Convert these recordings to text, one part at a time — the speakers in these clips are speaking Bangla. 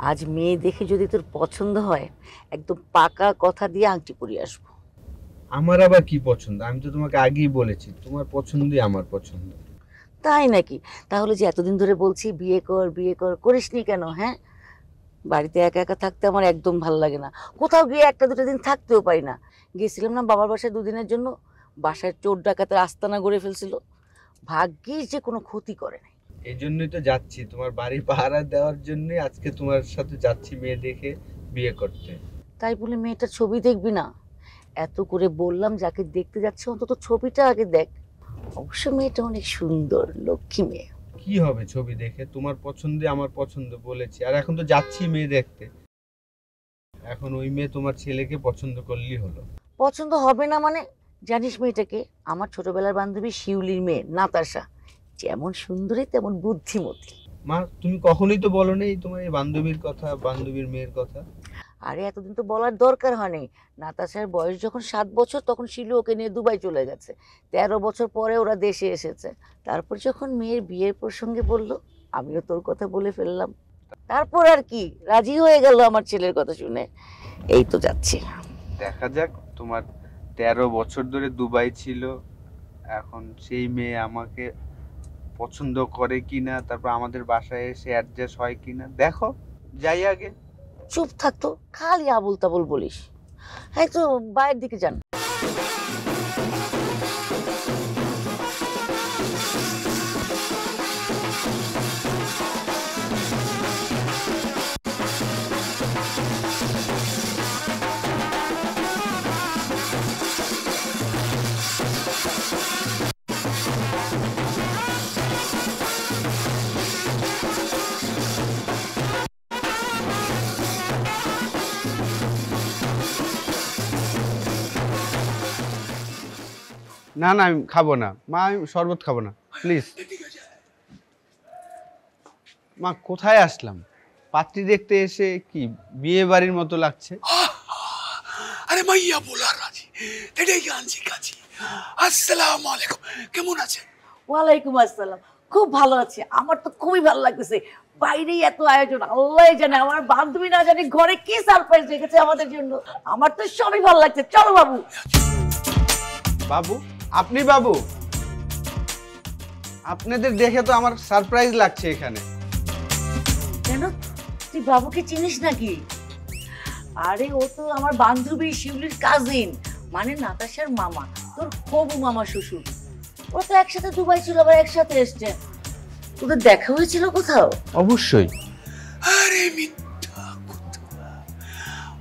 আজ মেয়ে দেখে যদি তোর পছন্দ হয় একদম পাকা কথা দিয়ে আংটি পরিয়ে আসবো। আমার আবার কি পছন্দ? আমি তো তোমাকে আগেই বলেছি তোমার পছন্দই আমার পছন্দ। তাই নাকি? তাহলে যে এতদিন ধরে বলছি বিয়ে কর বিয়ে কর, করিসনি কেন? হ্যাঁ, বাড়িতে একা একা থাকতে আমার একদম ভালো লাগে না। কোথাও গিয়ে একটা দুটো দিন থাকতেও পারি না। গিয়েছিলাম না বাবার বাসায় দুদিনের জন্য, বাসায় চোর ডাকাতের আস্তানা গড়ে ফেলছিল। ভাগ্যিস যে কোনো ক্ষতি করে নাই। এই জন্যই তো যাচ্ছি, তোমার বাড়ি পাহারা দেওয়ার জন্য আজকে তোমার সাথে যাচ্ছি মেয়ে দেখে বিয়ে করতে। তাই বলে মেয়েটার ছবি দেখবি না? এত করে বললাম যাকে দেখতে যাচ্ছে অন্তত ছবিটা আগে দেখ। অবশ্য মেয়েটা অনেক সুন্দর, লক্ষ্মী মেয়ে। কি হবে ছবি দেখে? তোমার পছন্দে আমার পছন্দ বলেছি, আর এখন তো যাচ্ছি মেয়ে দেখতে। এখন ওই মেয়ে তোমার ছেলেকে পছন্দ করলেই হলো। পছন্দ হবে না মানে? জানিস মেয়েটাকে? আমার ছোটবেলার বান্ধবী শিউলির মেয়ে নাতাশা। যেমন সুন্দরী তেমন বুদ্ধিমতী। মা, তুমি কখনোই তো বলো নাই তোমার এই বান্ধবীর কথা, বান্ধবীর মেয়ের কথা। আরে এতদিন তো বলার দরকার হয়নি। নাতাশার বয়স যখন 7 বছর তখন শিলু ওকে নিয়ে দুবাই চলে গেছে। 13 বছর পরে ওরা দেশে এসেছে। তারপর যখন মেয়ের বিয়ের প্রসঙ্গে বলল, আমিও তোর কথা বলে ফেললাম। তারপর আর কি, রাজি হয়ে গেল আমার ছেলের কথা শুনে। এই তো যাচ্ছি। দেখা যাক, তোমার 13 বছর ধরে দুবাই ছিল, এখন সেই মেয়ে আমাকে পছন্দ করে কিনা, তারপর আমাদের বাসায় এসে অ্যাডজাস্ট হয় কিনা দেখো। যাই আগে। চুপ থাকতো, খালি আবুল তাবুল বলিস। হ্যাঁ, তো বাইরের দিকে যান। না না, আমি খাবো না মা, আমি শরবত খাবো না, প্লিজ। মা, কোথায় আসলাম? পাত্রী দেখতে এসে কি বিয়ে বাড়ির মতো লাগছে? আরে মাইয়া বলার রাজি, এটাই আনছি কাছি। আসসালামু আলাইকুম, কেমন আছেন? ওয়ালাইকুম আসসালাম। খুব ভালো আছি, আমার তো খুবই ভালো লাগতেছে। বাইরেই এত আয়োজন, আল্লাহ জানে আমার বান্ধবী না জানে ঘরে কি সারপ্রাইজ রেখেছে আমাদের জন্য। আমার তো সবই ভালো লাগছে। চলো বাবু। বাবু? আপনি বাবু? আপনাদের দেখে তো আমার সারপ্রাইজ লাগছে এখানে। কেন, তুই বাবুকে চিনিস নাকি? আরে ও তো আমার বান্ধবী শিউলির কাজিন, মানে নাতাশার মামা, তোর হবু মামা শ্বশুর। ও তো একসাথে দুবাই ছিল, আবার একসাথে এসছে। তোদের দেখা হয়েছিল কোথাও? অবশ্যই। আরে মিথ্যা কথা,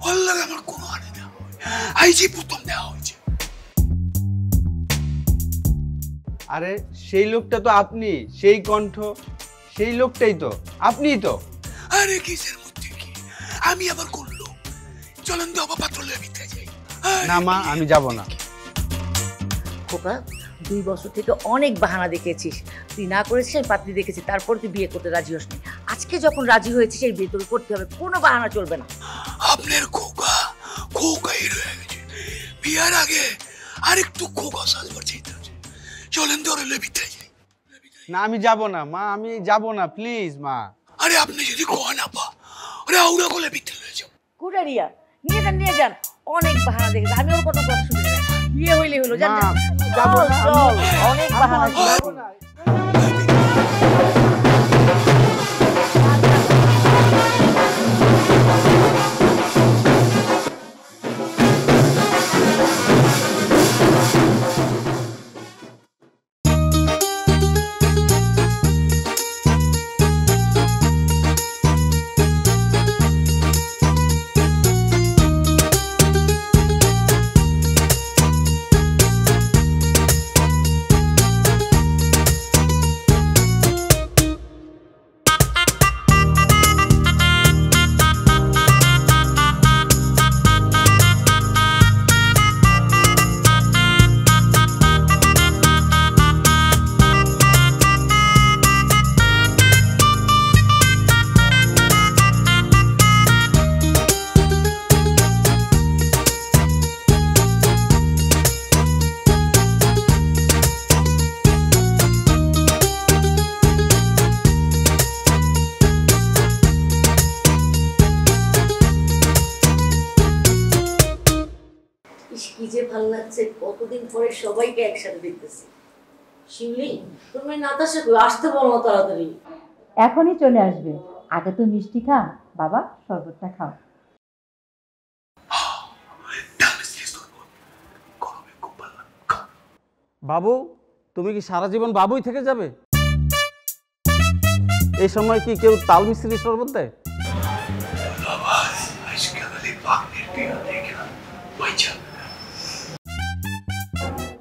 আল্লাহর আমার কোনো আনে না, আইজি প্রথম দেওয়া হয়েছে। আরে সেই লোকটা তো আপনি, সেই কণ্ঠ, সেই লোকটাই তো আপনিই তো। আরে কিসের মধ্যে কি, আমি আবার করলো। চলেন তো আবার পাত্রলের ভিতরে যাই। না মা, আমি যাব না। খোকা, 2 বছর থেকে অনেক বাহানা দেখিয়েছিস। তুই না করেছিস, আমি পাত্রী দেখেছি, তারপর তুই বিয়ে করতে রাজি হসনি। আজকে যখন রাজি হয়েছিস এই বিয়ে তোকে করতে হবে, কোনো বাহানা চলবে না। আপনার খোকা খোকাই রয়ে গেছে, বিয়ার আগে আরেকটু খোকা সাজবার চাইতে আছে। চলেন তো রেলের ভিতরে যাই। না, আমি যাব না মা, আমি যাব না, প্লিজ মা। আরে আপনি যদি কোয়া না পা, আরে আউড়া কোলে ভিতরে লয়ে যাও। কুটারিয়া নিয়ে যান, নিয়ে যান। অনেক বাহানা দেখেছি, আমি ওর কোনো কথা শুনি না। বিয়ে হইলে হলো, জান। মা, যাবো না, চল, অনেক বাহানা যাব শুনেছি। না। কতদিন পরে সবাইকে একসাথে দেখতেছি। শিউলি, তুমি নাতাশা কই, আসতে বলো না তাড়াতাড়ি। এখনই চলে আসবে, আগে তো মিষ্টি খা বাবা, শরবতটা খাও। বাবু, তুমি কি সারা জীবন বাবুই থেকে যাবে? এই সময় কি কেউ তাল মিস্ত্রি শরবত দেয়?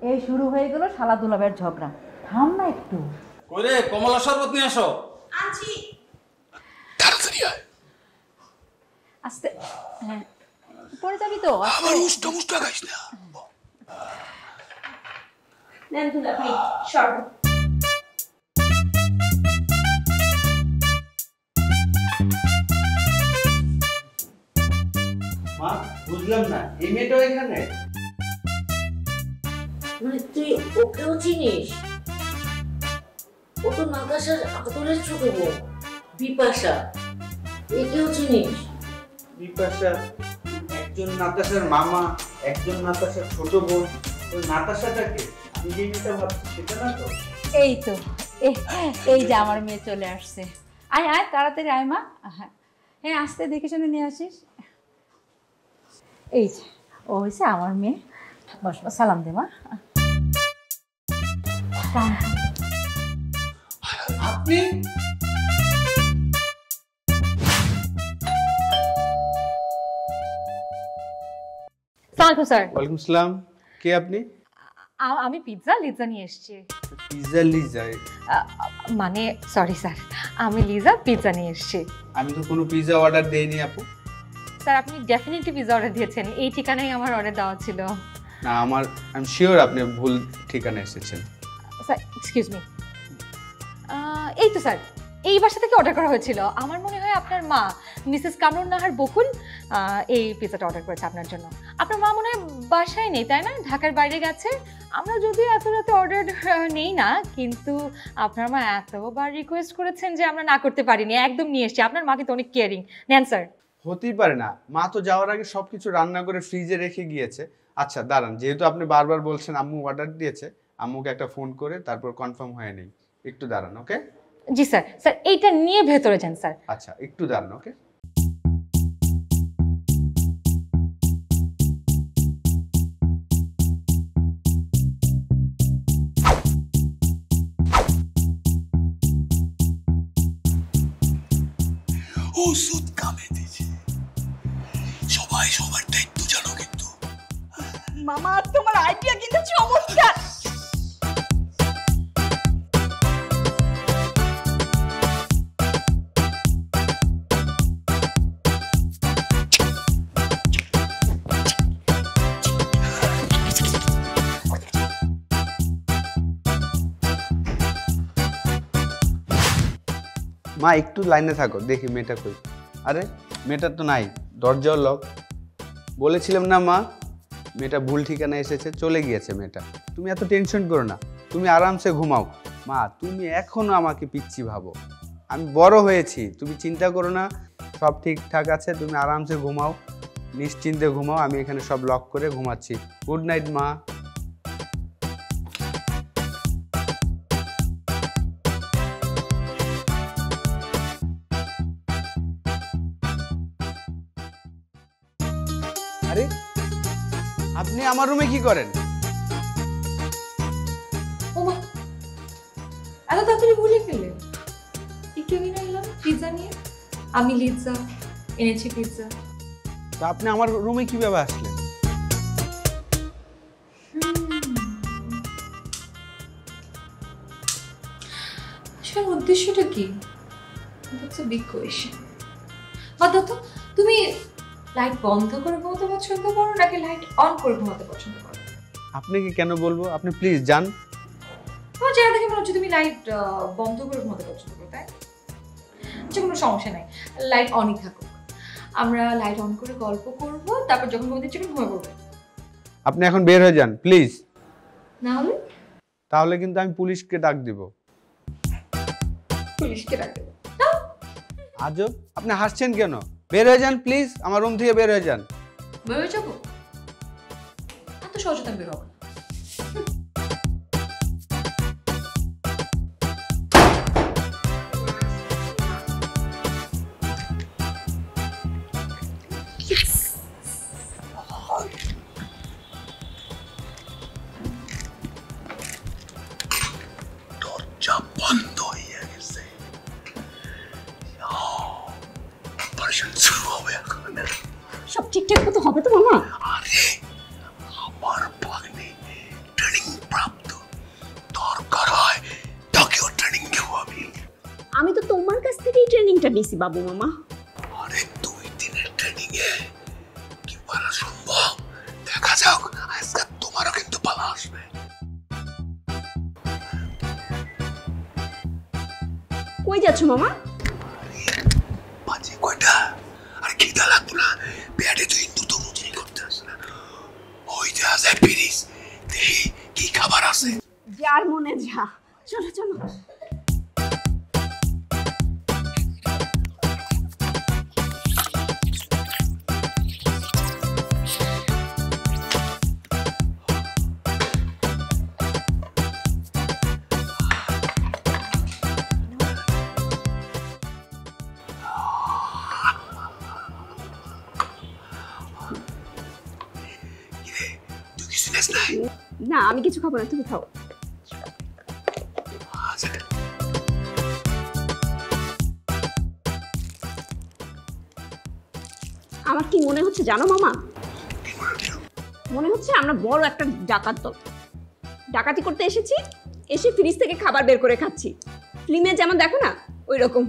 এই শুরু হয়ে গেল শালা দুলাবের ঝগড়া, থাম না একটু। কইরে, কমলা শরবত নিয়ে আসো। তাড়াতাড়ি আয়। আস্তে, হ্যাঁ পড়ে যাবি তো। আবার উষ্টা মুষ্টা খাইস না। নেন দুলা ভাই শরবত। মা, বুঝলাম না, এই মেয়েটাও এখানে? মানে তুই ওকেও চিনিস? ও তো নাতাশার আদরের ছোট বোন বিপাশা, একেও চিনিস? বিপাশা একজন নাতাশার মামা, একজন নাতাশার ছোট বোন। ওই নাতাশাটাকে আমি যে মেয়েটা ভাবছি সেটা না তো? এই তো এই যে আমার মেয়ে চলে আসছে। আয় আয় তাড়াতাড়ি আয় মা। হ্যাঁ আস্তে দেখে শুনে নিয়ে আসিস। এই যে ও হয়েছে আমার মেয়ে। বস বস, সালাম দে মা। আপনি? সালাম স্যার। ওয়ালাইকুম আসসালাম। কে আপনি? আমি পিৎজা লিজা নিয়ে এসেছি। পিৎজা লিজা? মানে সরি স্যার, আমি লিজা পিৎজা নিয়ে এসেছি। আমি তো কোনো পিৎজা অর্ডার দেইনি আপু। স্যার আপনি ডেফিনেটলি পিৎজা অর্ডার দিয়েছেন, এই ঠিকানায় আমার অর্ডার দেওয়া ছিল। না, আমি শিওর আপনি ভুল ঠিকানা এসেছেন। স্যার এক্সকিউজ মি, এই তো স্যার এই বাসা থেকে অর্ডার করা হয়েছিল। আমার মনে হয় আপনার মা মিসেস কামরুন নাহার বকুল এই পিৎজাটা অর্ডার করেছে আপনার জন্য। আপনার মা মনে হয় বাসায় নেই, তাই না? ঢাকার বাইরে গেছে। আমরা যদিও এত রাতে অর্ডার নেই না, কিন্তু আপনার মা এতবার রিকোয়েস্ট করেছেন যে আমরা না করতে পারিনি, একদম নিয়ে এসেছি। আপনার মা কিন্তু অনেক কেয়ারিং। নেন স্যার। হতেই পারে না, মা তো যাওয়ার আগে সবকিছু রান্না করে ফ্রিজে রেখে গিয়েছে। আচ্ছা দাঁড়ান, যেহেতু আপনি বারবার বলছেন আম্মু অর্ডার দিয়েছে, আম্মুকে একটা ফোন করে তারপর কনফার্ম হয়ে নেই। একটু দাঁড়ান, ওকে? জি স্যার। স্যার এইটা নিয়ে ভেতরে যান স্যার। আচ্ছা একটু দাঁড়ান, ওকে? ওষুধ কামে দিছে, সবাই সবার দায়িত্ব জানো কিন্তু। মামা তোমার আইডিয়া কিন্তু চমৎকার। মা একটু লাইনে থাকো, দেখি মেয়েটা কই। আরে মেয়েটা তো নাই, দরজাও লক। বলেছিলাম না মা, মেয়েটা ভুল ঠিকানা এসেছে, চলে গিয়েছে মেয়েটা। তুমি এত টেনশন করো না, তুমি আরামসে ঘুমাও। মা তুমি এখনো আমাকে পিচ্ছি ভাবো, আমি বড় হয়েছি, তুমি চিন্তা করো না, সব ঠিকঠাক আছে। তুমি আরামসে ঘুমাও, নিশ্চিন্তে ঘুমাও। আমি এখানে সব লক করে ঘুমাচ্ছি। গুড নাইট মা। আরে আপনি আমার রুমে কি করেন? ওমা, এত তাড়াতাড়ি ভুলে গেলে? একটু আগে না এলাম পিৎজা নিয়ে। আমি লিজা এনেছি পিৎজা। তো আপনি আমার রুমে কিভাবে আসলেন? আসলে উদ্দেশ্যটা কি? That's a big question. তো তুমি লাইট বন্ধ করে ঘুমাতে পছন্দ করো নাকি লাইট অন করে ঘুমাতে পছন্দ করো? আপনাকে কেন বলবো, আপনি প্লিজ যান। তোমার চেহারা দেখে মনে হচ্ছে তুমি লাইট বন্ধ করে ঘুমাতে পছন্দ করো, তাই? আচ্ছা কোনো সমস্যা নাই, লাইট অনই থাকুক। আমরা লাইট অন করে গল্প করব, তারপর যখন ঘুমাতে ইচ্ছে ঘুমিয়ে পড়বো। আপনি এখন বের হয়ে যান প্লিজ, না হলে তাহলে কিন্তু আমি পুলিশকে ডাক দিব। পুলিশকে ডাক দেবো। আজব, আপনি হাসছেন কেন? বের হয়ে যান প্লিজ, আমার রুম থেকে বের হয়ে যান। বের হয়ে যাবো? এত সহজে আমি বের হবো না। ঠিকঠাক মতো হবে তো মামা? আরে আমার ভাগ্নে ট্রেনিং প্রাপ্ত, দরকার হয় তাকেও ট্রেনিং দেবো আমি। আমি তো তোমার কাছ থেকেই ট্রেনিংটা নিছি বাবু মামা। আরে 2 দিনের ট্রেনিং এ কি পারা সম্ভব? দেখা যাক, আজকে তোমারও কিন্তু পালা আসবে। কই যাচ্ছ মামা? বাজে কয়টা? আর খিদা লাগতো না? পেটে তো ইন্দুর তো রুচি করতে আসে না। ওই যে আছে পিরিস, দেখি কি খাবার আছে। যার মনে যা, চলো চলো। তুই কিছু নেস নাই? না আমি কিছু খাবো না, তুমি খাও। আচ্ছা, আমার কি মনে হচ্ছে জানো মামা? মনে হচ্ছে আমরা বড় একটা ডাকাত দল। ডাকাতি করতে এসেছি, এসে ফ্রিজ থেকে খাবার বের করে খাচ্ছি। ফিল্মে যেমন দেখো না, ওই রকম।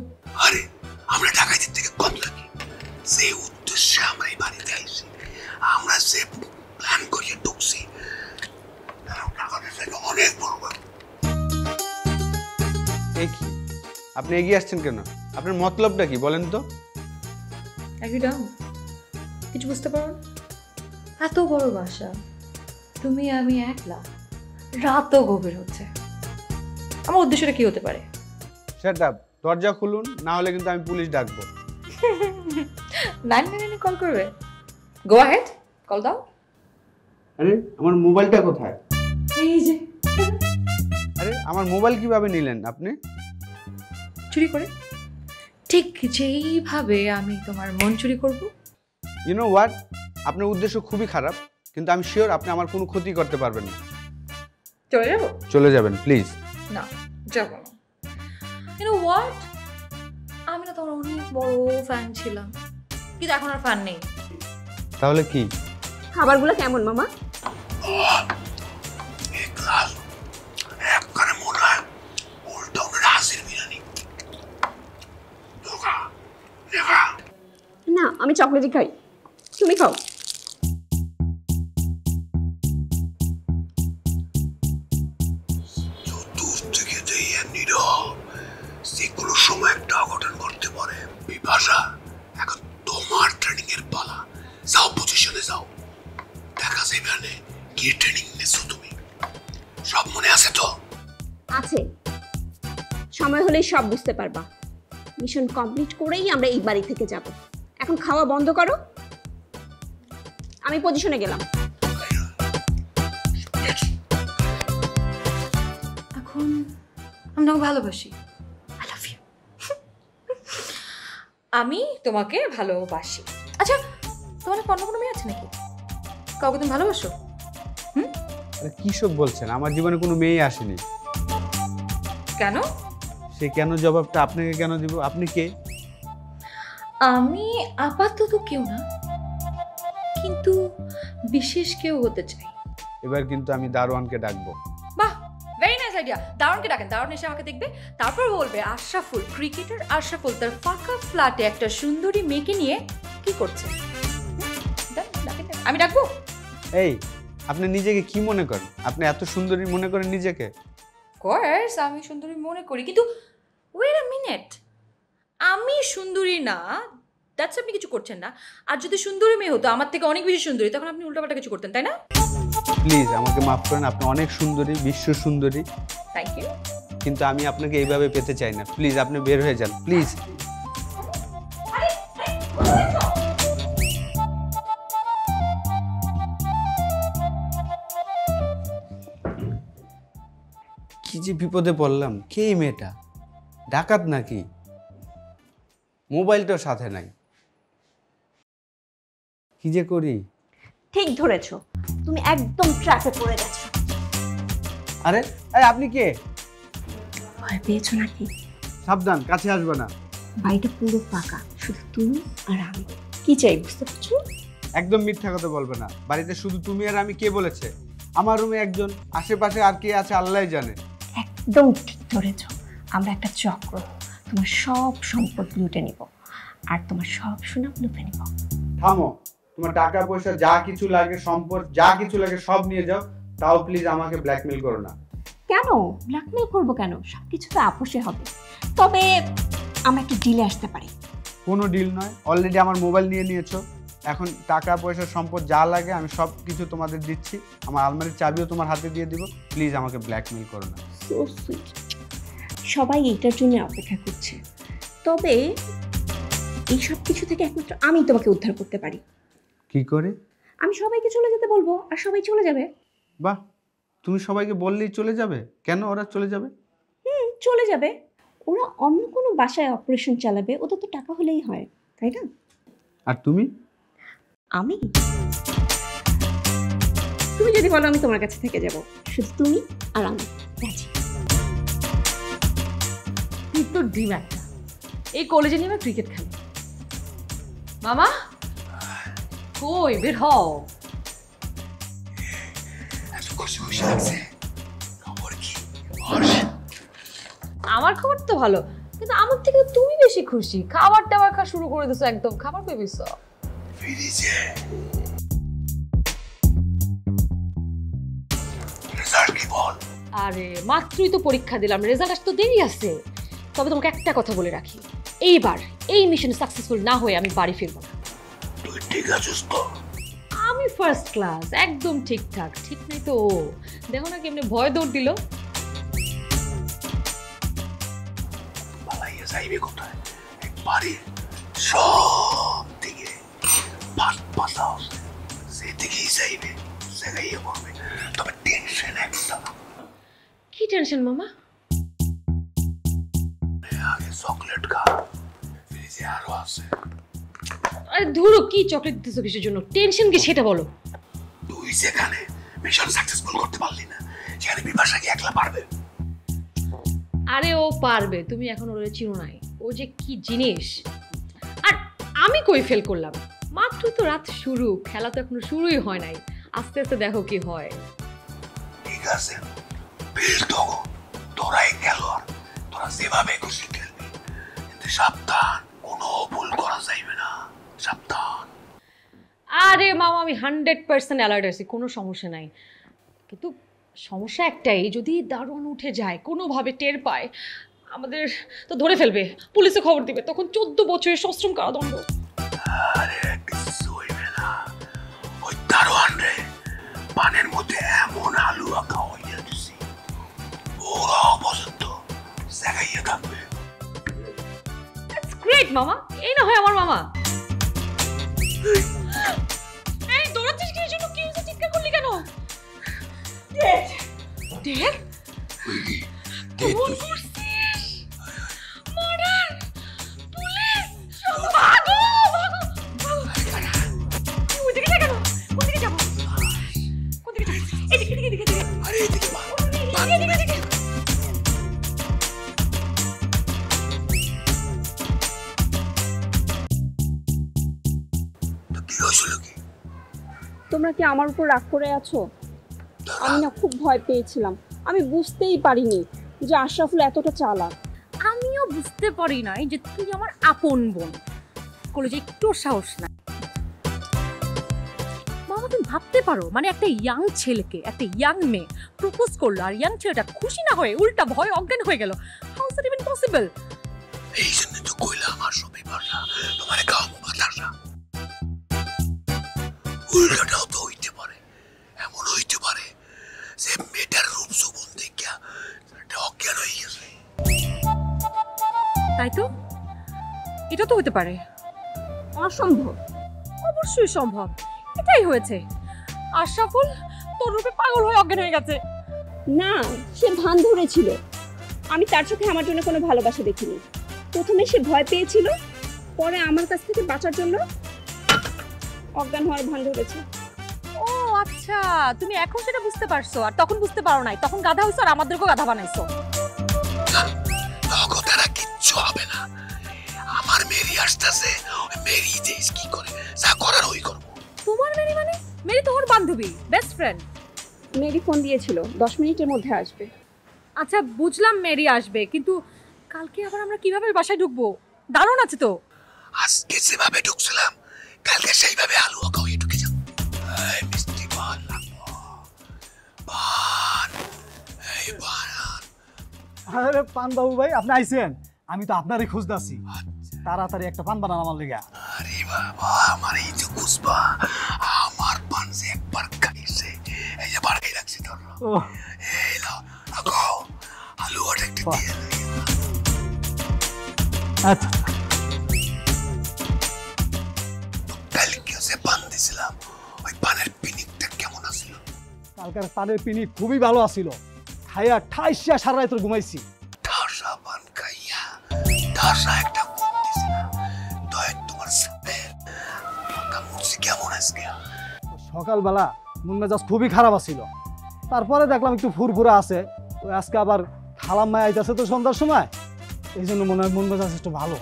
আরে আমরা ডাকাইতের থেকে কম নাকি? যে উদ্দেশ্যে আমরা এই বাড়িতে আইছি, আমরা যে প্ল্যান করিয়ে ঢুকছি, ডাকাতের থেকে অনেক বড়। এই কি, আপনি এগিয়ে আসছেন কেন? আপনার মতলবটা কি বলেন তো? একদম কিছু বুঝতে পারো না? এত বড় বাসা, তুমি আমি একলা, রাতও গভীর হচ্ছে। আমার উদ্দেশ্যটা কি হতে পারে? শাট আপ, দরজা খুলুন, না হলে কিন্তু আমি পুলিশ ডাকবো। 999 কল করবে? গো আহেড, কল দাও। আরে আমার মোবাইলটা কোথায়? এই যে আরে আমার মোবাইল কিভাবে নিলেন আপনি? চুরি করে, ঠিক যেইভাবে আমি তোমার মন চুরি করব। ইউ নো হোয়াট, আপনার উদ্দেশ্য খুবই খারাপ, কিন্তু আমি শিওর আপনি আমার কোনো ক্ষতি করতে পারবেন না। চলে যাবো? চলে যাবেন প্লিজ। না, যাবো না। ইউ নো হোয়াট, আমি না তোমার অনেক বড় ফ্যান ছিলাম, কিন্তু এখন আর ফ্যান নেই। তাহলে কি? খাবারগুলো কেমন মামা? এক লাল একবারে মনে হয় ওল্ড টাউনের হাসির বিরিয়ানি। দেখা দেখা না আমি চকলেটই খাই, তুমি খাও। দূর থেকে দেখে নীরব, যেগুলো সময় একটা অঘটন করতে পারে। বিপাশা, এখন তোমার ট্রেনিং এর পালা। যাও পজিশনে যাও, দেখা যাবে কি ট্রেনিং নিচ্ছ তুমি। সব মনে আছে তো? আছে, সময় হলেই সব বুঝতে পারবা। মিশন কমপ্লিট করেই আমরা এই বাড়ি থেকে যাব। এখন খাওয়া বন্ধ করো, আমি পজিশনে গেলাম। এখন আমি তোমাকে ভালোবাসি। I love you. আমি তোমাকে ভালোবাসি। আচ্ছা, তোমার অন্য কোনো মেয়ে আছে নাকি? কাউকে তুমি ভালোবাসো? আরে কি সব বলছেন? আমার জীবনে কোনো মেয়ে আসেনি। কেন? সে কেন জবাবটা আপনাকে কেন দিব? আপনি কে? আমি আপাতত কেউ না, কিন্তু বিশেষ কেউ হতে চাই। এবার কিন্তু আমি দারোয়ানকে ডাকবো। বাহ, ভেরি নাইস আইডিয়া। দারুণকে ডাকেন, দারুণ এসে আমাকে দেখবে, তারপর বলবে আশরাফুল, ক্রিকেটার আশরাফুল তার ফাঁকা ফ্ল্যাটে একটা সুন্দরী মেয়েকে নিয়ে কি করছে। আমি ডাকবো? এই, আপনি নিজেকে কি মনে করেন? আপনি এত সুন্দরী মনে করেন নিজেকে? কোর্স আমি সুন্দরী মনে করি, কিন্তু ওয়েট আ মিনিট, আমি সুন্দরী না, দ্যাটস আপনি কিছু করছেন না। আর যদি সুন্দরী মেয়ে হতো আমার থেকে অনেক বেশি সুন্দরী, তখন আপনি উল্টাপাল্টা কিছু করতেন, তাই না? প্লিজ আমাকে মাফ করেন, আপনি অনেক সুন্দরী, বিশ্ব সুন্দরী, থ্যাংক ইউ। কিন্তু আমি আপনাকে এইভাবে পেতে চাই না। প্লিজ আপনি বের হয়ে যান, প্লিজ। কি যে বিপদে পড়লাম। কে এই মেয়েটা? ডাকাত নাকি? মোবাইলটাও সাথে নাই। কি যে করি? ঠিক ধরেছো, তুমি একদম ট্র্যাপে পড়ে গেছো। আরে আরে আপনি কে? ভয় পেয়েছো নাকি? সাবধান, কাছে আসবে না। বাড়িটা পুরো ফাঁকা, শুধু তুমি আর আমি। কি চাই বুঝতে পারছো? একদম মিথ্যা কথা বলবে না। বাড়িতে শুধু তুমি আর আমি, কে বলেছে? আমার রুমে একজন, আশেপাশে আর কে আছে আল্লাহই জানে। একদম ঠিক ধরেছ, আমরা একটা চক্র, তোমার সব সম্পদ লুটে নিব আর তোমার সব সুনাম লুটে নিব। থামো, তোমার টাকা পয়সা যা কিছু লাগে, সম্পদ যা কিছু লাগে সব নিয়ে যাও, তাও প্লিজ আমাকে ব্ল্যাকমেল করো না। কেন ব্ল্যাকমেল করবো কেন? সব কিছু তো আপোষে হবে। তবে আমরা একটা ডিলে আসতে পারি। কোনো ডিল নয়, অলরেডি আমার মোবাইল নিয়ে নিয়েছো। এখন টাকা পয়সা সম্পদ যা লাগে আমি সব কিছু তোমাদের দিচ্ছি, আমার আলমারির চাবিও তোমার হাতে দিয়ে দিব। প্লিজ আমাকে ব্ল্যাকমেল করো না। So sweet. সবাই এইটার জন্য অপেক্ষা করছে, তবে এই সব কিছু থেকে একমাত্র আমি তোমাকে উদ্ধার করতে পারি। কি করে? আমি সবাইকে চলে যেতে বলবো আর সবাই চলে যাবে। বাহ, তুমি সবাইকে বললেই চলে যাবে? কেন ওরা চলে যাবে? চলে যাবে, ওরা অন্য কোনো বাসায় অপারেশন চালাবে, ওদের তো টাকা হলেই হয়, তাই না? আর তুমি? আমি, তুমি যদি বলো আমি তোমার কাছে থেকে যাব, শুধু তুমি আর আমি রাজি। তুই তো ডিম একটা, এই কলেজে নিয়ে ক্রিকেট খেলি। মামা কই বের হও। এত খুশি খুশি লাগছে, খবর কি? আমার খবর তো ভালো, কিন্তু আমার থেকে তুমি বেশি খুশি। খাবার টাবার খাওয়া শুরু করে দিছো, একদম খাবার পেয়েছ ফিরিছে। রেজাল্ট কি বল? আরে মাত্রই তো পরীক্ষা দিলাম, রেজাল্ট আসতে তো দেরি আছে। তবে তোমাকে একটা কথা বলে রাখি, এইবার এই মিশন সাকসেসফুল না হয়ে আমি বাড়ি ফিরবো না। তুই ঠিক আছিস তো? আমি ফার্স্ট ক্লাস, একদম ঠিকঠাক। ঠিক নাই তো ও, দেখো না কেমনে ভয় দৌড় দিল। পালাইয়া যাইবে কোথায়? একবারে সব দিকে ভাত পাতা সেদিকেই যাইবে, সেগাইয়া পড়বে। তবে টেনশন একটা। কি টেনশন মামা? আগে চকলেট খা, ফ্রিজে আরো আছে। আরে ধুরো, কি চকলেট দিতেছো কিসের জন্য? টেনশন কি সেটা বলো। তুই যেখানে মিশন সাকসেসফুল করতে পারলি না, সেখানে বিপাশা কি একলা পারবে? আরে ও পারবে, তুমি এখন ওরে চিনো নাই, ও যে কি জিনিস। আর আমি কই ফেল করলাম? মাত্র তো রাত শুরু, খেলা তো এখনো শুরুই হয় নাই। আস্তে আস্তে দেখো কি হয়। ঠিক আছে, বেশ তো, তোরাই খেলোয়াড়, তোরা যেভাবে খুশি খেলবি, কিন্তু সাবধান, কোনো ভুল করা যাইবে না, সাবধান। আরে মামা আমি 100% অ্যালার্ট আছি, কোনো সমস্যা নাই। কিন্তু সমস্যা একটাই, যদি দারোয়ান উঠে যায়, কোনোভাবে টের পায়, আমাদের তো ধরে ফেলবে, পুলিশে খবর দিবে, তখন 14 বছরের সশ্রম কারাদণ্ড। আরে কিছু হইবে না, ওই দারোয়ান রে পানের মধ্যে এমন হালুয়া খাওয়াইয়া দিছি, ওরা পর্যন্ত জাগাইয়া থাকবে। দ্যাটস গ্রেট মামা, এই না হয় আমার মামা। এই দৌড়াচ্ছিস কিসের জন্য? কি হয়েছে? চিৎকার করলি কেন? ডেড ডেড ফোন করছিস? মার্ডার, পুলিশ, ভাগো ভাগো ভাগো। ওই দিকে যা কেন? কোন দিকে যাবো? কোন দিকে যাবো? এদিকে এদিকে এদিকে এদিকে। আরে এদিকে মা, এদিকে এদিকে। তো কি হয়েছিল কি? তোমরা কি আমার উপর রাগ করে আছো? আমি না খুব ভয় পেয়েছিলাম, আমি বুঝতেই পারিনি যে আশরাফুল এতটা চালাক। আমিও বুঝতে পারি নাই যে তুই আমার আপন বোন। কলেজে একটু সাহস না। মামা তুমি ভাবতে পারো, মানে একটা ইয়াং ছেলেকে, একটা ইয়াং মেয়ে প্রপোজ করলো, আর ইয়াং ছেলেটা খুশি না হয়ে উল্টা ভয় অজ্ঞান হয়ে গেল। How is that even possible? এই জন্য তো কইলাম আর সবাই পারলা তোমার খাওয়াবো বাতাসা। উল্টাটাও তো হইতে পারে, এমন হইতে পারে যে মেয়েটার রূপ যৌবন দেখিয়া অজ্ঞান হয়ে গেছে। তাই তো, এটা তো হতে পারে। অসম্ভব। অবশ্যই সম্ভব, এটাই হয়েছে। আশরাফুল তোর রূপে পাগল হয়ে অজ্ঞান হয়ে গেছে। না, সে ভান ধরেছিল। আমি তার চোখে আমার জন্য কোনো ভালোবাসা দেখিনি। প্রথমে সে ভয় পেয়েছিল, পরে আমার কাছ থেকে বাঁচার জন্য অজ্ঞান হওয়ার ভান ধরেছে। ও আচ্ছা, তুমি এখন সেটা বুঝতে পারছো, আর তখন বুঝতে পারো নাই। তখন গাধা হইছো আর আমাদেরকেও গাধা বানাইছো। তারা কিচ্ছু হবে না, আমার মেরি আসতেছে, ওই মেরি দেশ কি করে যা করার ওই করবো। বান্ধবী, বেস্ট ফ্রেন্ড। মেরি ফোন দিয়েছিল 10 মিনিটের মধ্যে আসবে। আচ্ছা বুঝলাম মেরি আসবে, কিন্তু কালকে আবার আমরা কিভাবে বাসায় ঢুকবো? দারুণ আছে তো। আজকে যেভাবে ঢুকছিলাম কালকে সেইভাবে হালুয়া খাওয়াই ঢুকে যাও। এই মিষ্টি পান লাগবো। পান, এই পান। আরে পান বাবু ভাই, আপনি আইছেন? আমি তো আপনারই খুঁজতেছি। তাড়াতাড়ি একটা পান বানান আমার লেগা। আরে বাবা, আমার এই যে খুশবা, আমার পান যে একবার খাইছে, এই যে বার খাই রাখছি তোর। ও এই লাও, লাগাও, হালুয়াটা একটু দিয়ে দে। আচ্ছা, কালকে যে পান দিছিলাম, ওই পানের পিনিকটা কেমন আছিল? কালকার পানের পিনি খুবই ভালো আছিল। খাইয়া ঠাইসিয়া সারা রাত ঘুমাইছি। ঠাসা পান খাইয়া ঠাসা একটা ঘুম দিছিলাম। দয়া তোমার সাপের মাথা মুছি কেমন আজকে? সকালবেলা মন মেজাজ খুবই খারাপ আছিল। তারপরে দেখলাম একটু ফুরফুরা আছে। ওই আজকে আবার খালাম মায় আইতাছে তো সন্ধ্যার সময়, এই জন্য মনে হয় মন মেজাজ একটু ভালো।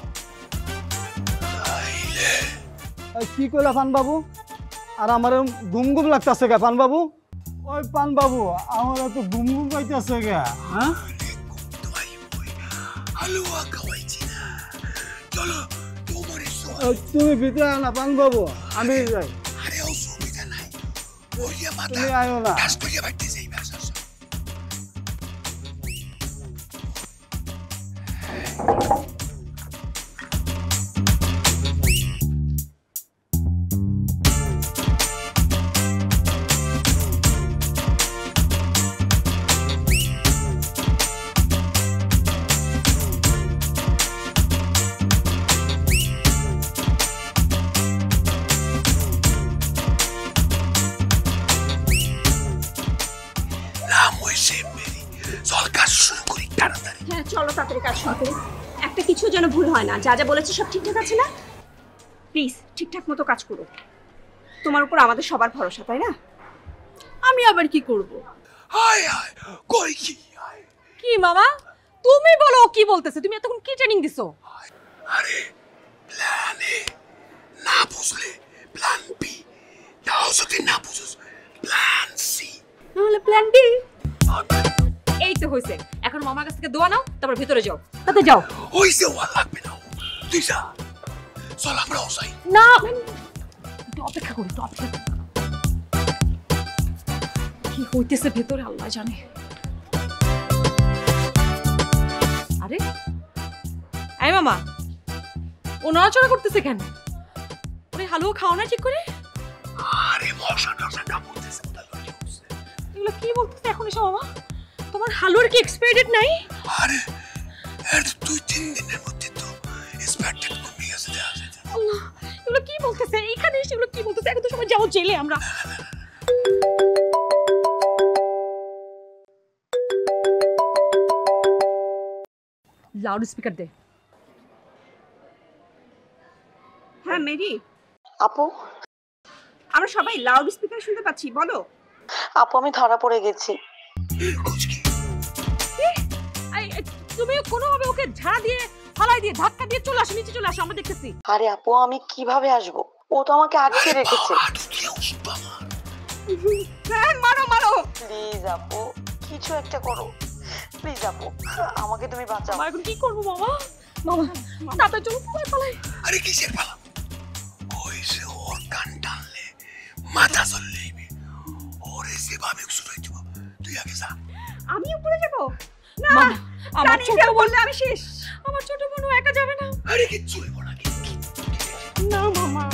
তাইলে এই কি কইলা পান বাবু? আর আমার ঘুম ঘুম লাগতেছে গা পান বাবু? ওই পান বাবু, আমার তো ঘুম ঘুম পাইতেছে গা। হ্যাঁ, হালুয়া খাওয়াইছি না। চলো তোমার তুমি ভিতরে আও না পান বাবু, আমি যাই। আরে অসুবিধা নাই, ওই যে মাথা তুমি আয়ো না। টাস করিয়া বাইতে যাইবে। আসো আসো। নাম হয়েছে মেরি। চল কাজ শুরু করি তাড়াতাড়ি। হ্যাঁ চলো তাড়াতাড়ি কাজ শুরু করি। একটা কিছু যেন ভুল হয় না। যা যা বলেছি সব ঠিকঠাক আছে না? প্লিজ ঠিকঠাক মতো কাজ করো। তোমার উপর আমাদের সবার ভরসা, তাই না? আমি আবার কি করব? হায় হায়, কই কি? হায়। কি মামা, তুমি বলো কি বলতেছে? তুমি এতক্ষণ কি ট্রেনিং দিছো? আরে প্ল্যান এ না বুঝলে প্ল্যান বি, তাও যদি না বুঝোস প্ল্যান সি। নাহলে প্ল্যান বি। এই তো হইছে। এখন মামার কাছ থেকে দোয়া নাও, তারপর ভিতরে যাও। তাতে যাও। হইছে, ওয়া লাগবে না। তুই যা, চল আমরাও যাই। না একটু অপেক্ষা করি, তো অপেক্ষা করি। কি হইতেছে ভেতরে আল্লাহ জানে। আরে এই মামা, ও নড়াচড়া করতেছে কেন? ওরে হালুয়া খাও না ঠিক করে? আরে মশা টশা কামড়তেছে, ওটা লজ্জা করছে। এগুলো কি বলতেছে এখন এসব মামা? তোমার হালুয়ার কি এক্সপায়ারি ডেট নাই? আরে এর 2-3 দিনের মধ্যে তো এক্সপায়ার ডেট কমে গেছে। দেখা যায়। আল্লাহ, এগুলো কি বলতেছে? এইখানে এসে এগুলো কি বলতেছে? এখন তো সবাই যাও জেলে আমরা। লাউড স্পিকার দে। হ্যাঁ মেরি, আপু, আমরা সবাই লাউড স্পিকার শুনতে পাচ্ছি। বলো। আপু আমি ধরা পড়ে গেছি। তুমি কোনোভাবে ওকে ঝাড়া দিয়ে ফালাই দিয়ে ধাক্কা দিয়ে চলে আসো, নিচে চলে আসো, আমরা দেখতেছি। আরে আপু, আমি কিভাবে আসবো? ও তো আমাকে আটকে রেখেছে। হ্যাঁ মারো মারো। প্লিজ আপু, কিছু একটা করো। প্লিজ আপু, আমাকে তুমি বাঁচাও। আমরা এখন কি করবো মামা? মামা তাড়াতাড়ি চলো, ফালাই। আরে কিসের পালা? ওই যে ওর কান টানলে মাথা চললেইবে। ওরে সেভাবে শুরু দিব। তুই আগে যা। আমি উপরে যাব না। মামা, আমার ছোট বোন, বললে আমি শেষ। আমার ছোট বোনও একা যাবে না। আরে কিচ্ছু হইব না। না মামা।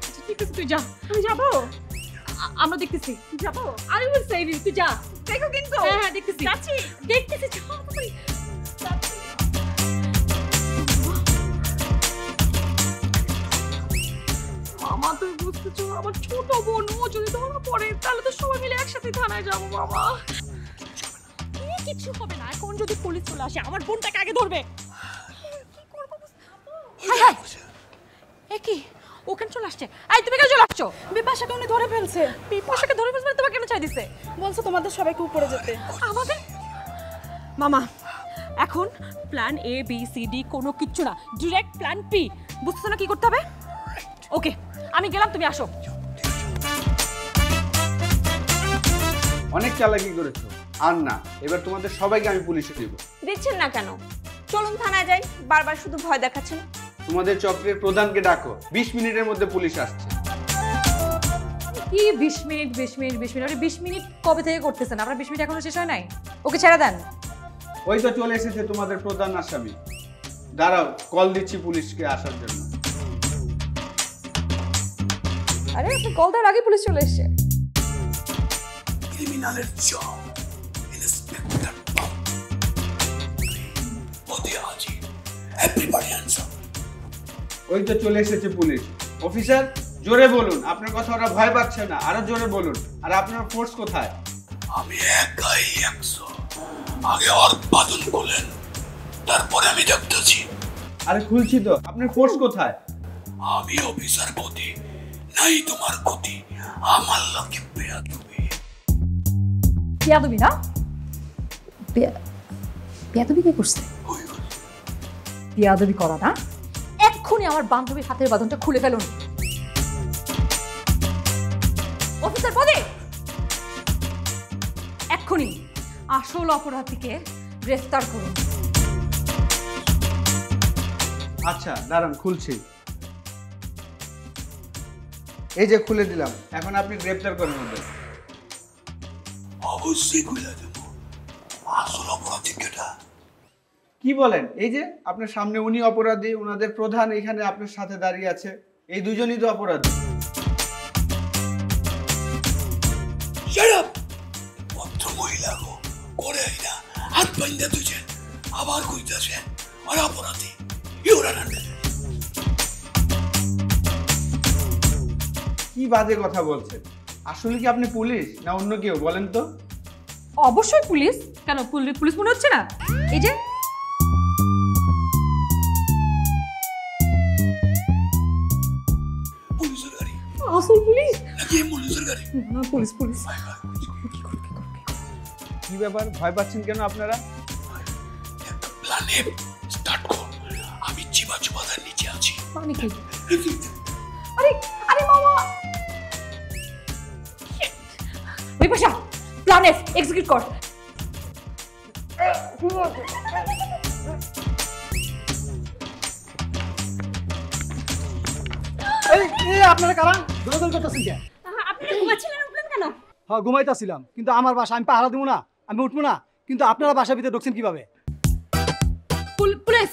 আচ্ছা ঠিক আছে, তুই যা। আমি যাব। আমরা দেখতেছি। যাব। আই উইল সেভ ইউ, তুই যা। দেখো কিন্তু। হ্যাঁ হ্যাঁ দেখতেছি, যাচ্ছি। দেখতেছি। যাও তাড়াতাড়ি। মামা তুই বুঝতেছো, আমার ছোট বোন ও যদি ধরা পড়ে তাহলে তো সবাই মিলে একসাথে থানায় যাবো মামা। কিছু হবে না। এখন যদি পুলিশ চলে আসে আমার বোনটাকে আগে ধরবে। কি করবো? কি ওখানে চলে আসছে? এই তুমি কেন চলে আসছো? বিপাশাকে উনি ধরে ফেলছে। বিপাশাকে ধরে ফেলছে তোমাকে কেন চাই দিছে? বলছো তোমাদের সবাইকে উপরে যেতে। আমাদের মামা এখন plan A B C D কোনো কিচ্ছু না, ডিরেক্ট প্ল্যান পি। বুঝছো না কি করতে হবে? ওকে আমি গেলাম, তুমি আসো। অনেক চালাকি করেছো। আর না, এবার তোমাদের সবাইকে আমি পুলিশে দিব। দিচ্ছেন না কেন? চলুন থানায় যাই, বারবার শুধু ভয় দেখাচ্ছেন। তোমাদের চক্রের প্রধানকে ডাকো, 20 মিনিটের মধ্যে পুলিশ আসছে। কি 20 মিনিট 20 মিনিট 20 মিনিট? আরে 20 মিনিট কবে থেকে করতেছেন? আপনার 20 মিনিট এখনো শেষ হয় নাই? ওকে ছেড়ে দেন। ওই তো চলে এসেছে তোমাদের প্রধান আসামি। দাঁড়াও, কল দিচ্ছি পুলিশকে আসার জন্য। আরে আপনি কল দেওয়ার আগে পুলিশ চলে এসেছে। ক্রিমিনালের জব ইন্সপেক্টর বাবু। ওদে আজি এভরিবডি আনসার। ওই তো চলে এসেছে পুলিশ। অফিসার, জোরে বলুন, আপনার কথা ওরা ভয় পাচ্ছে না, আরো জোরে বলুন। আর আপনার ফোর্স কোথায়? আমি একাই 100। আগে ওর বাদন করলেন, তারপরে আমি দেখতেছি। আরে খুলছি তো, আপনার ফোর্স কোথায়? আমি অফিসার গতি, নাই তোমার গতি। আমার লোকে পেয়া তুমি। পেয়াদবি না? পেয়াদবি কে করছে? পেয়াদবি করা না? এক্ষুনি আমার বান্ধবীর হাতের বাঁধনটা খুলে ফেলুন। অফিসার পদে এক্ষুনি আসল অপরাধীকে গ্রেফতার করুন। আচ্ছা দাঁড়ান, খুলছি। এই যে খুলে দিলাম, এখন আপনি গ্রেফতার করেন ওদের। অবশ্যই খুলে দেব। আসল অপরাধী কেটা? কি বলেন? এই যে আপনার সামনে উনি অপরাধী, ওনাদের প্রধান এখানে আপনার সাথে দাঁড়িয়ে আছে। এই দুজনই তো অপরাধী। Shut up! ভদ্র মহিলা গো, করে না হাত বাইন্দা দুজন আবার কইতাছেন আর অপরাধী ইউরা নান্ডে। কি বাজে কথা বলছেন? আসলে কি আপনি পুলিশ না অন্য কেউ বলেন তো? অবশ্যই পুলিশ। কেন পুলিশ মনে হচ্ছে না? এই যে পুলিশের গাড়ি আসল পুলিশ নাকি পুলিশের গাড়ি? না, পুলিশ পুলিশ। কি ব্যাপার, ভয় পাচ্ছেন কেন আপনারা? একটা প্ল্যানে স্টার্ট কর। আমি চিবাদার নিচে আছি। মানে কি? আরে আরে মামা, বিপাশা, প্ল্যান এফ এক্সিকিউট কর। এই আপনারা কারা দৌড়াদৌড়ি করতেছেন কে? আপনি তো ঘুমাচ্ছিলেন, উঠলেন কেন? হ্যাঁ ঘুমাইতেছিলাম, কিন্তু আমার বাসা আমি পাহারা দিব না, আমি উঠবো না। কিন্তু আপনারা বাসার ভিতরে ঢুকছেন কিভাবে? পুলিশ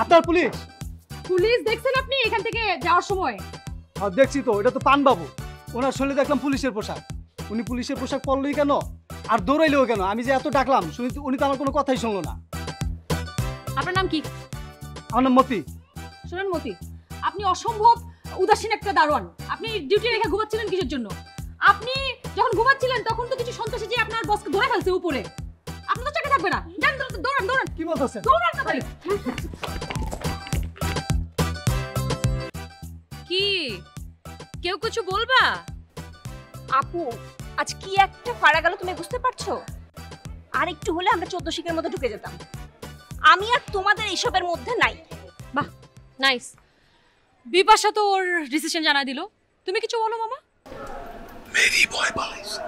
আপনার পুলিশ? পুলিশ দেখছেন আপনি এখান থেকে যাওয়ার সময়? হ্যাঁ দেখছি তো, এটা তো পানবাবু। ওনার শরীরে দেখলাম পুলিশের পোশাক। উনি পুলিশের পোশাক পরলই কেন আর দৌড়াইলেও কেন? আমি যে এত ডাকলাম উনি তো আমার কোনো কথাই শুনলো না। আপনার নাম কি? আমার নাম মতি। শুনুন মতি, আপনি অসম্ভব উদাসীন একটা দারোয়ান। আপনি ডিউটি রেখে ঘুমাচ্ছিলেন কিসের জন্য? আপনি যখন ঘুমাচ্ছিলেন তখন তো কিছু সন্ত্রাসী যে আপনার বসকে ধরে ফেলছে উপরে। আপনি তো চাকা থাকবে না। যান, দৌড়ান দৌড়ান। কি বলতেছেন? দৌড়ান তাড়াতাড়ি। কি কেউ কিছু বলবা? আপু, আজ কি একটা ফাড়া গেল তুমি বুঝতে পারছো? আর একটু হলে আমরা 14 শিখের মধ্যে ঢুকে যেতাম। আমি আর তোমাদের এইসবের মধ্যে নাই। বাহ, নাইস। বিপাশা তো ওর ডিসিশন জানাই দিল। তুমি কিছু বলো মামা। মেরি ভয় পালাইছে,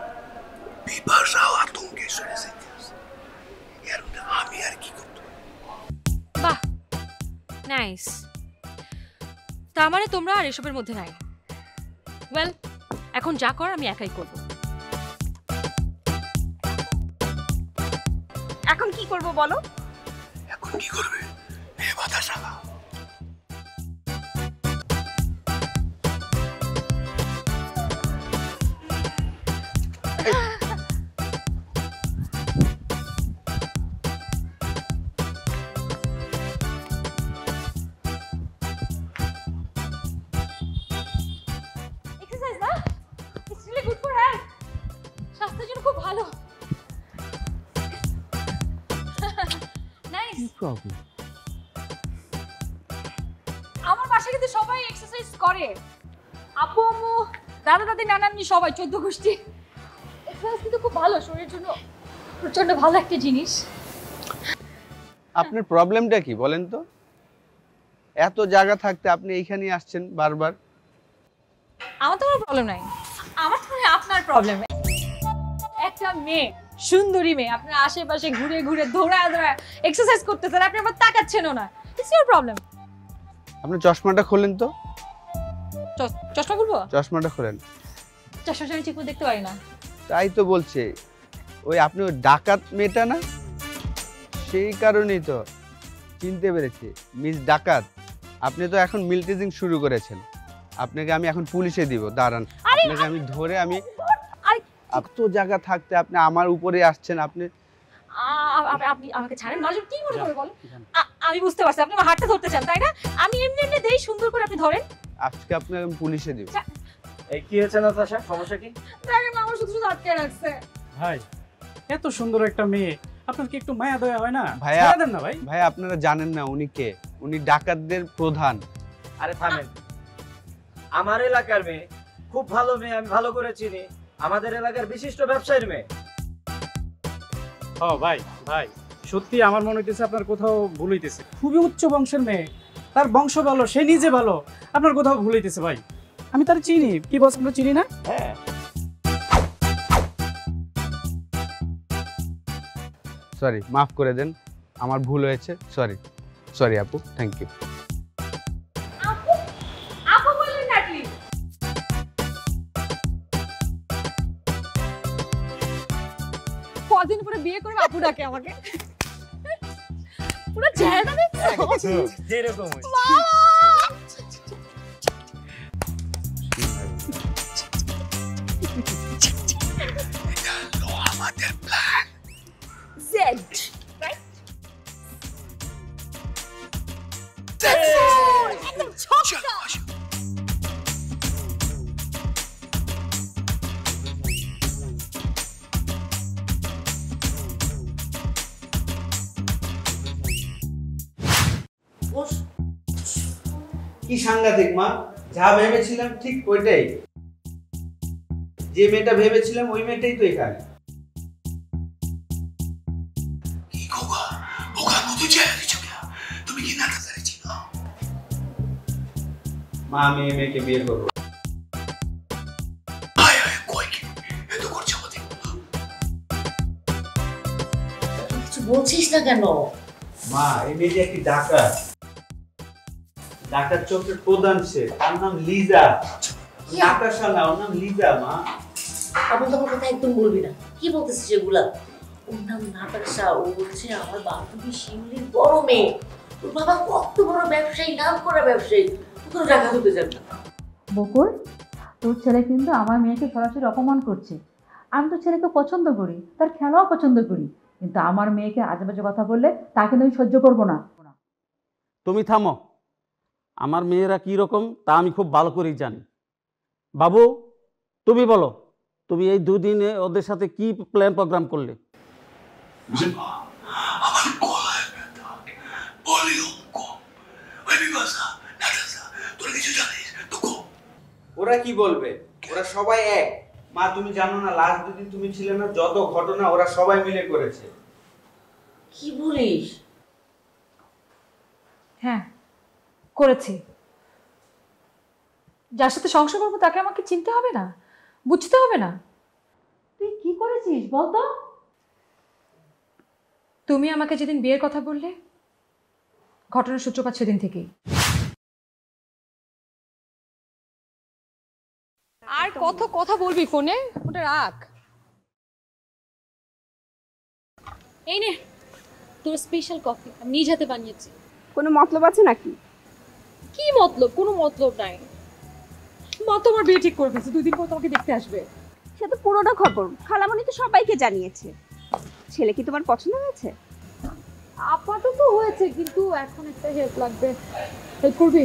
বিপাশাও আতঙ্কে সরে যাইতেছে। এর আমি আর কি করতে? বাহ, নাইস। তার মানে তোমরা আর এসবের মধ্যে নাই। ওয়েল, এখন যা কর আমি একাই করব। এখন কি করব বলো? এখন কি করবে? এ বাতাস আগা। এক্সারসাইজ না? It's really good for health. স্বাস্থ্যের জন্য খুব ভালো। নাইস। আমার বাসায় কিন্তু সবাই এক্সারসাইজ করে। আপু আম্মু, দাদা দাদি, নানানি সবাই 14 গোষ্ঠী। এক্সারসাইজ কিন্তু খুব ভালো, শরীরের জন্য প্রচন্ড ভালো একটা জিনিস। আপনার প্রবলেমটা কি বলেন তো? এত জায়গা থাকতে আপনি এইখানেই আসছেন বারবার। আমার তো কোনো প্রবলেম নাই। আমার তো আপনার প্রবলেম। একটা মেয়ে, সুন্দরী মেয়ে আপনার আশেপাশে ঘুরে ঘুরে দৌড়ায় দৌড়ায় এক্সারসাইজ করতেছেন, আপনি আবার তাকাচ্ছেনও না। It's your problem. আপনি চশমাটা খোলেন তো। চশমা খুলবো? চশমাটা খোলেন। চশমা আমি ঠিক মতো দেখতে পারি না। তাই তো বলছে, ওই আপনি ওই ডাকাত মেয়েটা না, সেই কারণেই তো চিনতে পেরেছি মিস ডাকাত। আপনি তো এখন মিলটেজিং শুরু করেছেন, আপনাকে আমি এখন পুলিশে দিব। দাঁড়ান, আপনাকে আমি ধরে আমি এত জায়গা থাকতে আপনি আমার উপরে আসছেন। আপনি আপনি আমাকে ছাড়েন, মানুষ কি মনে করবে বলেন? আমি বুঝতে পারছি আপনি আমার হাতটা ধরতে চান, তাই না? আমি এমনি এমনি দেই, সুন্দর করে আপনি ধরেন। আজকে আপনাকে আমি পুলিশে দিব। এই কি হয়েছে নাতাশা, সমস্যা কি? দেখেন আমার শুধু শুধু আটকে রাখছে। ভাই এত সুন্দর একটা মেয়ে, আপনার কি একটু মায়া দয়া হয় না? ভাইয়া ছেড়ে দেন না ভাই। ভাই আপনারা জানেন না উনি কে? উনি ডাকাতদের প্রধান। আরে থামেন, আমার এলাকার মেয়ে, খুব ভালো মেয়ে, আমি ভালো করে চিনি, আমাদের এলাকার বিশিষ্ট ব্যবসায়ীর মেয়ে। ও ভাই ভাই, সত্যি আমার মনে হইতেছে আপনার কোথাও ভুল হইতেছে। খুবই উচ্চ বংশের মেয়ে, তার বংশ ভালো, সে নিজে ভালো, আপনার কোথাও ভুল হইতেছে ভাই। আমি তার চিনি। কি বস, আমরা চিনি না? হ্যাঁ, সরি, মাফ করে দেন, আমার ভুল হয়েছে। সরি সরি আপু, থ্যাংক ইউ। আপু আপু বললেন নাকি? কদিন পরে বিয়ে করে আপু ডাকে আমাকে, পুরো চেহারা দেখছো যেরকম আমাদের প্ল্যান জেড একদম ছক্কা। কি সাংঘাতিক মা, যা ভেবেছিলাম ঠিক ওইটাই। যে মেয়েটা ভেবেছিলাম ওই মেয়েটাই তো এখানে। কি খোকা, খোকা মতো চেহারা দিচ্ছ কেন? তুমি কি না তাড়াতাড়ি চিনো? মা আমি এই মেয়েকে বিয়ে করবো। হায় হায়, কই কি এত করছো আমাদের? কিছু বলছিস না কেন? মা এই মেয়েটি একটি ডাকাত, ডাকাত চক্রের প্রধান সে। তার নাম লিজা। নাতাশা না, ওর নাম লিজা। মা আপনি তোমার কথা একদম বলবি না। কি বলতেছিস এগুলা? ওর নাম নাতাশা, ও হচ্ছে আমার বান্ধবী শিমলির বড় মেয়ে। তোর বাবা কত বড় ব্যবসায়ী, নাম করা ব্যবসায়ী, কোনো টাকা হতে যাবে না। বকুল, তোর ছেলে কিন্তু আমার মেয়েকে সরাসরি অপমান করছে। আমি তো ছেলেকে পছন্দ করি, তার খেলাও পছন্দ করি, কিন্তু আমার মেয়েকে আজেবাজে কথা বললে তাকে আমি সহ্য করবো না। তুমি থামো, আমার মেয়েরা কি রকম তা আমি খুব ভালো করেই জানি। বাবু তুমি বলো, তুমি এই দুদিনে ওদের সাথে কি প্ল্যান প্রোগ্রাম করলে? আমার গলায় ব্যথা, ভলিউম কম। ওই বিভাসা, নাতাশা, তোরা কিছু জানিস তো কম। ওরা কি বলবে? ওরা সবাই এক। মা তুমি জানো না, লাস্ট দুদিন তুমি ছিলে না, যত ঘটনা ওরা সবাই মিলে করেছে। কি বলিস? হ্যাঁ করেছি। যার সাথে সংসার করবো তাকে আমাকে চিনতে হবে না, বুঝতে হবে না? তুই কি করেছিস বলতো? তুমি আমাকে যেদিন বিয়ের কথা বললে, ঘটনার সূত্রপাত সেদিন থেকেই। আর কত কথা বলবি ফোনে? ওটা রাখ। এই নে তোর স্পেশাল কফি, আমি নিজ হাতে বানিয়েছি। কোনো মতলব আছে নাকি? কি মতলব? কোনো মতলব নাই। মা তোমার বিয়ে ঠিক করে ফেলছে, 2 দিন পর তোমাকে দেখতে আসবে। সে তো পুরোটা খবর খালামণি তো সবাইকে জানিয়েছে। ছেলে কি তোমার পছন্দ হয়েছে? আপাতত হয়েছে, কিন্তু এখন একটা হেল্প লাগবে। হেল্প করবি?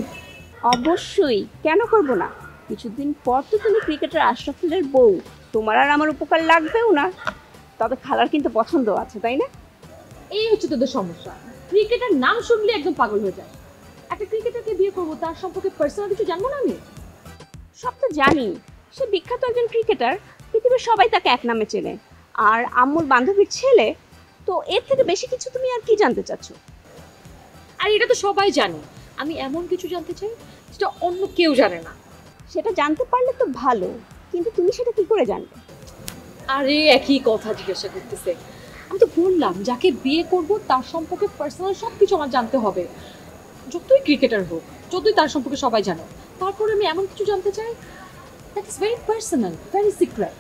অবশ্যই, কেন করব না। কিছুদিন পর তো তুমি ক্রিকেটার আশরাফুলের বউ, তোমার আর আমার উপকার লাগবেও না। তবে খালার কিন্তু পছন্দ আছে, তাই না? এই হচ্ছে তোদের সমস্যা, ক্রিকেটার নাম শুনলে একদম পাগল হয়ে যায়। একটা ক্রিকেটারকে বিয়ে করবো, তার সম্পর্কে পার্সোনাল কিছু জানবো না আমি? সব তো জানি, সে বিখ্যাত একজন ক্রিকেটার, পৃথিবীর সবাই তাকে এক নামে চেনে। আর আম্মুর বান্ধবীর ছেলে, তো এর থেকে বেশি কিছু তুমি আর কি জানতে চাচ্ছ? আর এটা তো সবাই জানে, আমি এমন কিছু জানতে চাই যেটা অন্য কেউ জানে না। সেটা জানতে পারলে তো ভালো, কিন্তু তুমি সেটা কি করে জানবে? আরে একই কথা জিজ্ঞাসা করতেছে। আমি তো বললাম যাকে বিয়ে করব তার সম্পর্কে পার্সোনাল সব কিছু আমার জানতে হবে, যতই ক্রিকেটার হোক, যতই তার সম্পর্কে সবাই জানো, তারপরে আমি এমন কিছু জানতে চাই that is very personal, very secret.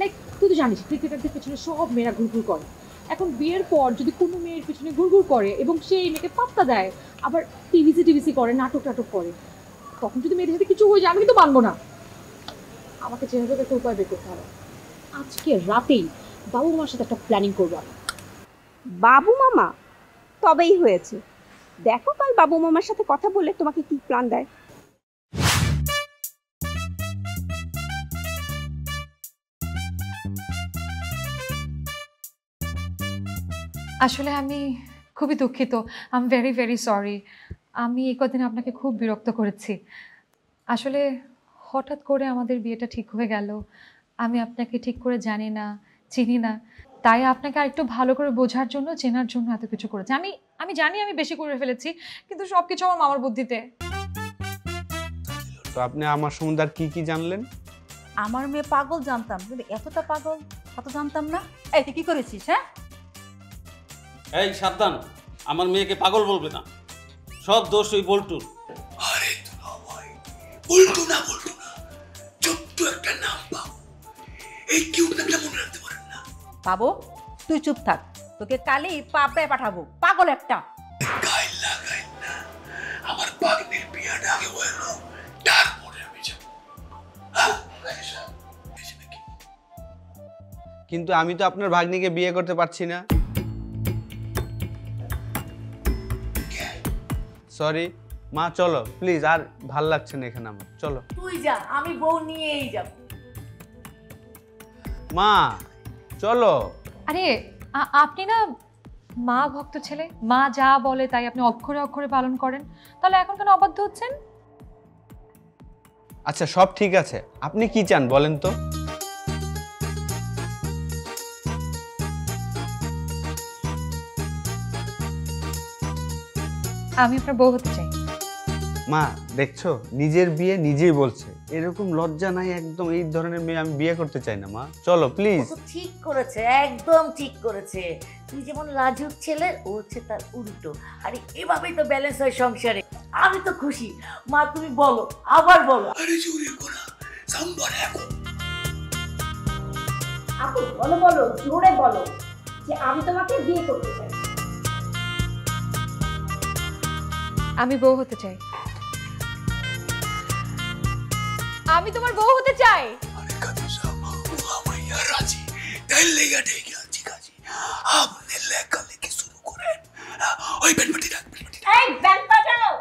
Like তুই তো জানিস ক্রিকেটারদের পেছনে সব মেয়েরা ঘুরঘুর করে। এখন বিয়ের পর যদি কোনো মেয়ের পেছনে ঘুরঘুর করে এবং সেই মেয়েকে পাত্তা দেয়, আবার টিভিসি করে, নাটক করে, তখন যদি মেয়েদের সাথে কিছু হয়ে যায় আমি কিন্তু মানবো না। আমাকে যেভাবে একটা উপায় বের করতে হবে। আজকে রাতেই বাবু মামার সাথে একটা প্ল্যানিং করবো আমি। বাবু মামা? তবেই হয়েছে। দেখো কাল বাবু মামার সাথে কথা বলে তোমাকে কি প্ল্যান দেয়। আসলে আমি খুবই দুঃখিত, I am very very sorry. আমি এই কদিন আপনাকে খুব বিরক্ত করেছি। আসলে হঠাৎ করে আমাদের বিয়েটা ঠিক হয়ে গেল, আমি আপনাকে ঠিক করে জানি না, চিনি না, তাই আপনাকে আরেকটু ভালো করে বোঝার জন্য, চেনার জন্য এত কিছু করেছি। আমি জানি আমি বেশি করে ফেলেছি, কিন্তু সব কিছু আমার মামার বুদ্ধিতে। তো আপনি আমার সম্বন্ধে আর কি জানলেন? আমার মেয়ে পাগল জানতাম, কিন্তু এতটা পাগল অত জানতাম না। এই তুই কি করেছিস? হ্যাঁ, এই সাবধান, আমার মেয়েকে পাগল বলবে না, সব দোষ ওই বল্টুর। আরে ভাই, বল্টু না ছোট্ট একটা নাম পাও, এই কিউট নামটা মনে রাখতে পারেন না? পাবো, তুই চুপ থাক, তোকে কালই পাপড়ায় পাঠাবো, পাগল একটা। গাইলা আমার বাগনির বিয়াটা আগে হলো, তারপরে আমি যাব। কিন্তু আমি তো আপনার ভাগ্নিকে বিয়ে করতে পারছি না। সরি মা, চলো প্লিজ, আর ভাল লাগছে না এখানে আমার, চলো। তুই যা, আমি বউ নিয়েই যাব। মা চলো। আরে আপনি না মা ভক্ত ছেলে, মা যা বলে তাই আপনি অক্ষরে অক্ষরে পালন করেন, তাহলে এখন কেন অবাধ্য হচ্ছেন? আচ্ছা সব ঠিক আছে, আপনি কি চান বলেন তো? আমি আপনার বউ হতে চাই। মা দেখছো, নিজের বিয়ে নিজেই বলছে, এরকম লজ্জা নাই একদম। এই ধরনের মেয়ে আমি বিয়ে করতে চাই না মা, চলো প্লিজ। ও তো ঠিক করেছে, একদম ঠিক করেছে। তুই যেমন লাজুক ছেলে, ও হচ্ছে তার উল্টো। আরে এভাবেই তো ব্যালেন্স হয় সংসারে। আমি তো খুশি। মা তুমি বলো, আবার বলো। আরে জোরে কোনা সাম্বার এখন। আপু বলো জোরে বলো যে আমি তোমাকে বিয়ে করতে চাই। আমি বউ হতে চাই। আমি তোমার বউ হতে চাই। আরে কাদিজা, মাইয়া রাজি, তাই লেগা ঠিক আছে। আপনি লেখালেখি শুরু করেন। ওই ব্যান্ড পার্টি ডাক, এই ব্যান্ড বাজাও।